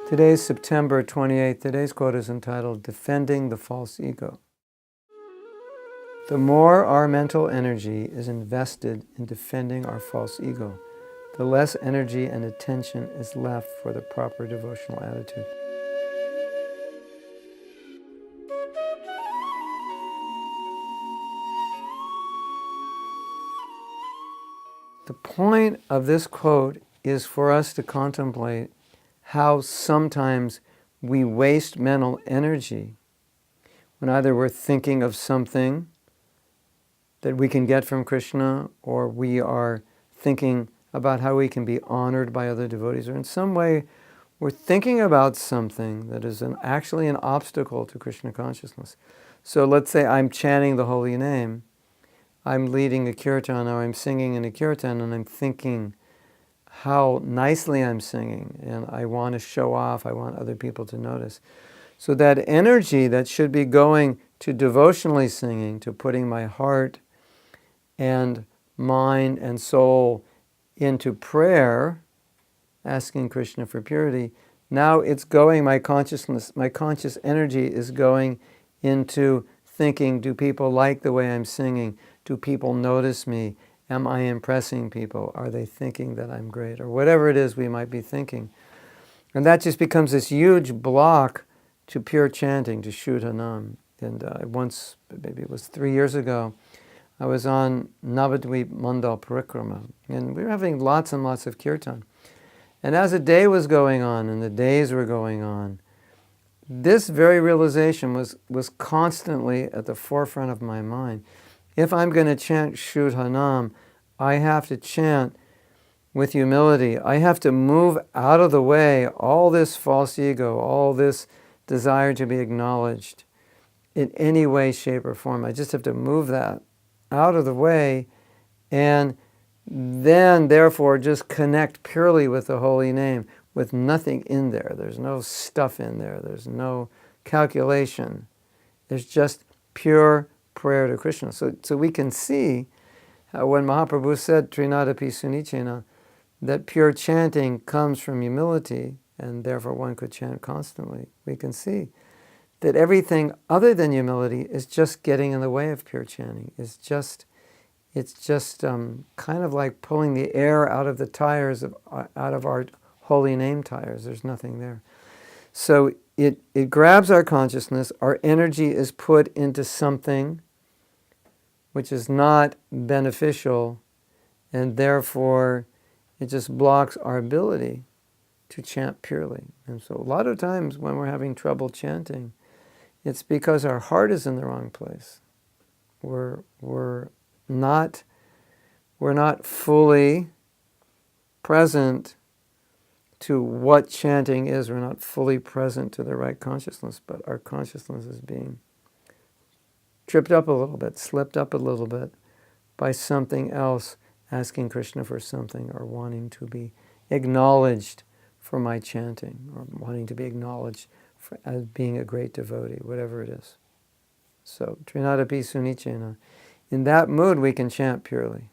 Today's September 28th. Today's quote is entitled, Defending the False Ego. The more our mental energy is invested in defending our false ego, the less energy and attention is left for the proper devotional attitude. The point of this quote is for us to contemplate how sometimes we waste mental energy when either we're thinking of something that we can get from Krishna, or we are thinking about how we can be honored by other devotees, or in some way we're thinking about something that is actually an obstacle to Krishna consciousness. So let's say I'm chanting the holy name, I'm leading a kirtan, or I'm singing in a kirtan, and I'm thinking how nicely I'm singing, and I want to show off, I want other people to notice. So that energy that should be going to devotionally singing, to putting my heart and mind and soul into prayer, asking Krishna for purity, now it's going, my consciousness, my conscious energy is going into thinking, do people like the way I'm singing? Do people notice me? Am I impressing people? Are they thinking that I'm great? Or whatever it is we might be thinking. And that just becomes this huge block to pure chanting, to Shuddhanam. And once, maybe it was 3 years ago, I was on Navadvip Mandal Parikrama, and we were having lots and lots of kirtan. And as the day was going on, and the days were going on, this very realization was constantly at the forefront of my mind. If I'm going to chant Shuddhanam, I have to chant with humility. I have to move out of the way all this false ego, all this desire to be acknowledged in any way, shape, or form. I just have to move that out of the way, and then, therefore, just connect purely with the holy name, with nothing in there. There's no stuff in there. There's no calculation. There's just pure prayer to Krishna. So we can see how when Mahaprabhu said, Trinadapi Sunichena, that pure chanting comes from humility, and therefore one could chant constantly. We can see that everything other than humility is just getting in the way of pure chanting. It's just kind of like pulling the air out of the tires, out of our holy name tires. There's nothing there. So it grabs our consciousness, our energy is put into something which is not beneficial, and therefore it just blocks our ability to chant purely. And so a lot of times when we're having trouble chanting, it's because our heart is in the wrong place. We're not fully present to what chanting is. We're not fully present to the right consciousness, but our consciousness is being tripped up a little bit, slipped up a little bit by something else, asking Krishna for something, or wanting to be acknowledged for my chanting, or wanting to be acknowledged as being a great devotee, whatever it is. So, Trinadapi Sunichena. In that mood, we can chant purely.